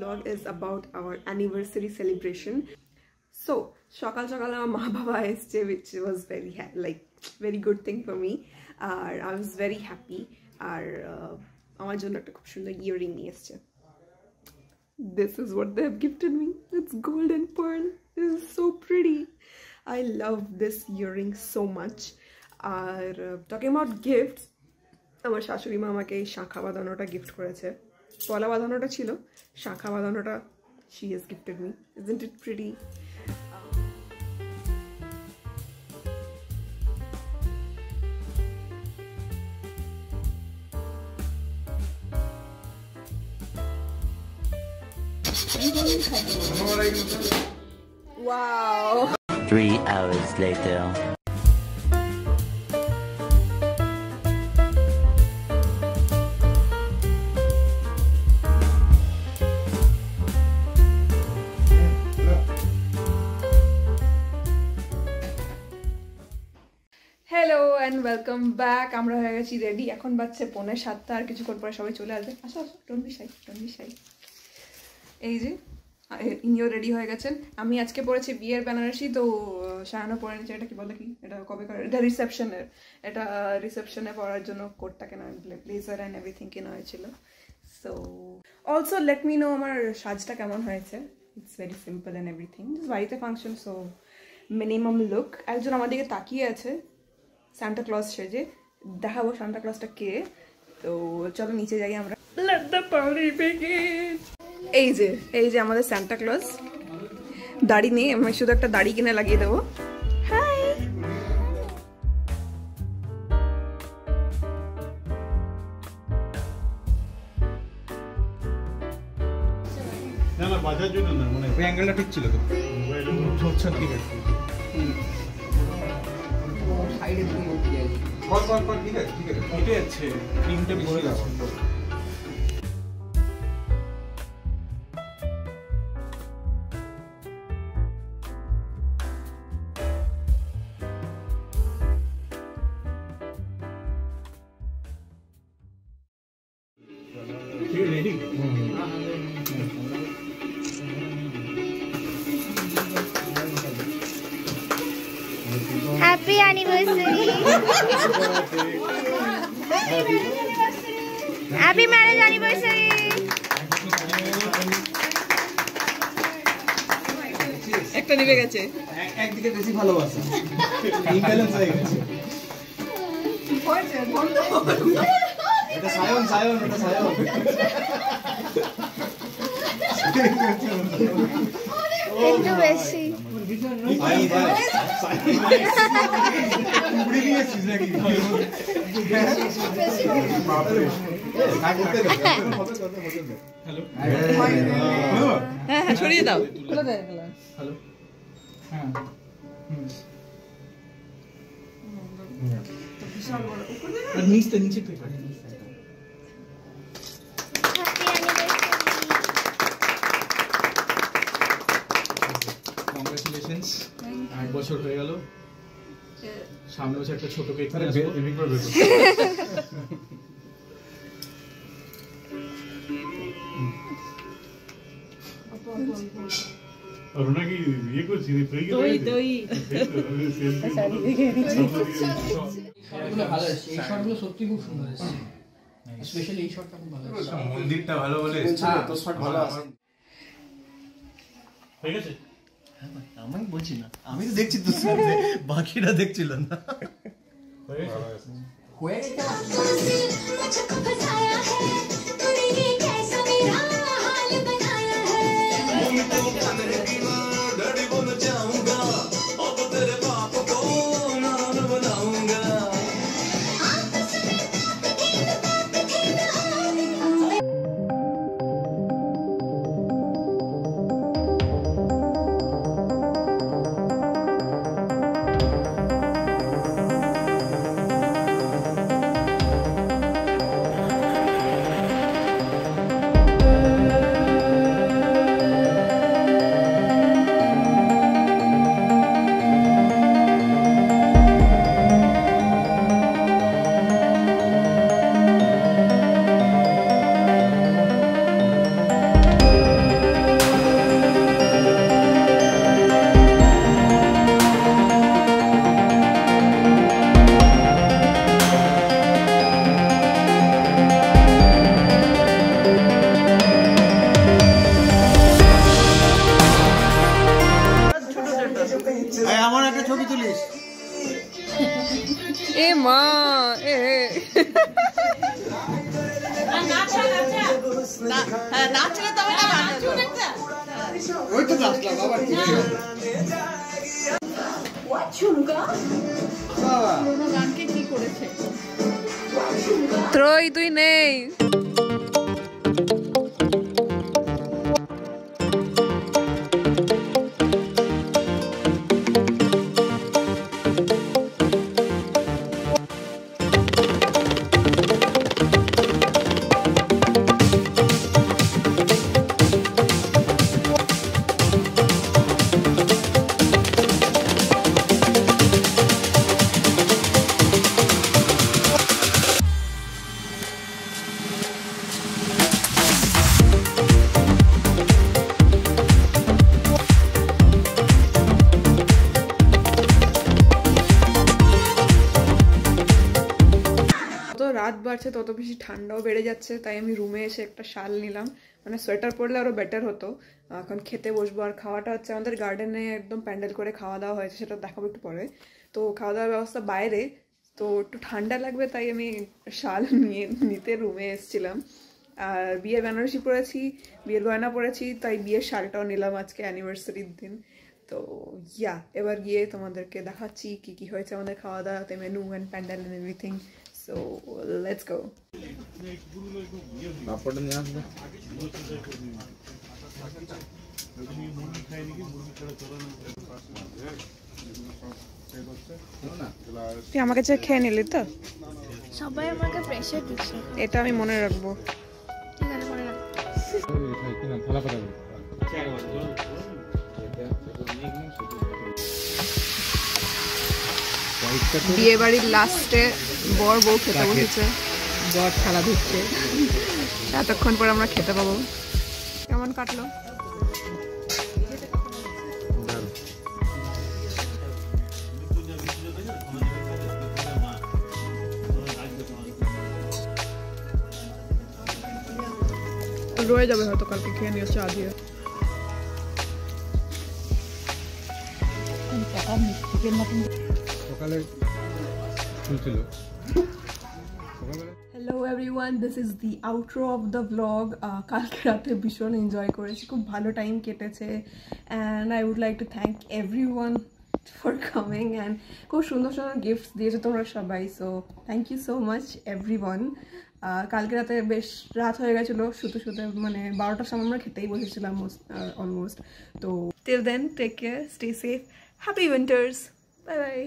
vlog is about our anniversary celebration. So সকাল সকাল আমার মা বাবা এসেছে, which was very good thing for me. I was very happy. আর আমার জন্য একটা খুব সুন্দর ইয়ারিং নিয়ে এসেছে. This is what they have gifted me. It's gold and pearl. This is so pretty. I love this earring so much. R talking about gifts, আমার শাশুড়ি মা আমাকে এই শাঁখা বাঁধানোটা গিফট করেছে. পলা বাঁধানোটা ছিল, শাঁখা বাঁধানোটা she has gifted me. Isn't it pretty? Wow. 3 hours later. Hello and welcome back. আমরা হয়ে গেছি রেডি. এখন বাজছে 6:45. আর কিছুক্ষণ পরে সবাই চলে আসবে. আসো আসো, ডোন্ট বি শাই. এই যে ইনিও রেডি হয়ে গেছেন. আমি আজকে পরেছি বিয়ের বেনারসি, তো শাহানা পরে নিচ্ছে. এটা কি বলে, কি এটা কবে করে, এটা রিসেপশনের. এটা রিসেপশনে পরার জন্য কোটটা কেনা, ব্লেজার অ্যান্ড এভরিথিং কেনা হয়েছিল. So also let me no আমার সাজটা কেমন হয়েছে. It's very simple and everything, বাড়িতে ফাংশন, সো মিনিমাম লুক. একজন আমার দিকে তাকিয়ে আছে সান্টা ক্লজ সেজে. দেখাবো সান্টা ক্লজটা কে. তো চলো নিচে যাই আমরা. Let the party begin. এই যে আমাদের সান্টা ক্লজ. দাড়ি নেই, আমি শুধু একটা দাড়ি কিনে লাগিয়ে দেবো. হাই. না না, বাজার জন্য না, মানে ওই অ্যাঙ্গেলটা ঠিক ছিল তো. ঝরছে ঠিক আছে. সাইডে তুমি উঠে যাই. পর ঠিক আছে. উঠে যাচ্ছে. ক্রিমটা পড়ে যাচ্ছে. Ready? Happy anniversary. Happy marriage anniversary. একটা নিভে গেছে, একদিকে বেশি ভালোবাসা. ইমব্যালেন্স হয়ে গেছে. এটা সায়ন. একটু বেশি. সরিয়ে দাও. নিচে কংগ্রেচুলেশনস. 8 বছর হয়ে গেল. সামনে বছর একটা ছোট কেক নিয়ে আসবো. অরুণা কি বিয়ে করছি? দই ভালো এসেছে. এই শটগুলো সত্যি খুব সুন্দর এসেছে. স্পেশালি এই শটটা খুব ভালো এসেছে. মন্দিরটা ভালো বলে এসেছে. তো শট ভালো আছে. হয়ে গেছে? আমি বলছি না, আমি তো দেখছি তো, বাকিরা দেখছিল না. হয়ে গেছে. হ্যাঁ নাচলে তবে না গান ওই তো নাচলাম আবার কি গানকে কি করেছে ত্রয় তুই নেই রাত বাড়ছে তত বেশি ঠান্ডাও বেড়ে যাচ্ছে তাই আমি রুমে এসে একটা শাল নিলাম মানে সোয়েটার পরলে আরো বেটার হতো এখন খেতে বসবো আর খাওয়াটা হচ্ছে আমাদের গার্ডেনে একদম প্যান্ডেল করে খাওয়া দাওয়া হয়েছে সেটা দেখাবো একটু পরে তো খাওয়া দাওয়ার ব্যবস্থা বাইরে তো একটু ঠান্ডা লাগবে তাই আমি শাল নিতে রুমে এসেছিলাম আর বিয়ের বেনারসি পরেছি বিয়ের গয়না পরেছি তাই বিয়ের শালটাও নিলাম আজকে অ্যানিভার্সারির দিন তো ইয়া এবার গিয়ে তোমাদেরকে দেখাচ্ছি কি কি হয়েছে আমাদের খাওয়া দাওয়াতে menu and pandal and everything So let's go. পাপড়টা নিয়ে আসবে তুই আমাকে চেয়ে খেয়ে নিলি তো সবাই আমাকে প্রেসার দিচ্ছে এটা আমি মনে রাখবো ঠিক আছে মনে রাখ থালা পাঠাবে বিয়ে বাড়ির লাস্টে বর বউ খেতে বসেছে বর থালা ধুচ্ছে এতক্ষণ পর আমরা খেতে পাবো কেমন কাটলো রয়ে যাবে হয়তো কালকে খেয়ে নিয়ে চা দিয়ে সকালে খুলছিল hello everyone this is the outro of the blog কালকে রাতে ভীষণ এনজয় করেছি খুব ভালো টাইম কেটেছে and I would like to thank everyone for coming and খুব সুন্দর সুন্দর গিফটস দিয়েছো তোমরা সবাই so thank you so much everyone কালকে রাতে বেশ রাত হয়ে গেছিলো শুতে শুতে মানে 12টার সময় আমরা খেতেই বসেছিলাম অলমোস্ট তো till then take care stay safe happy winters bye by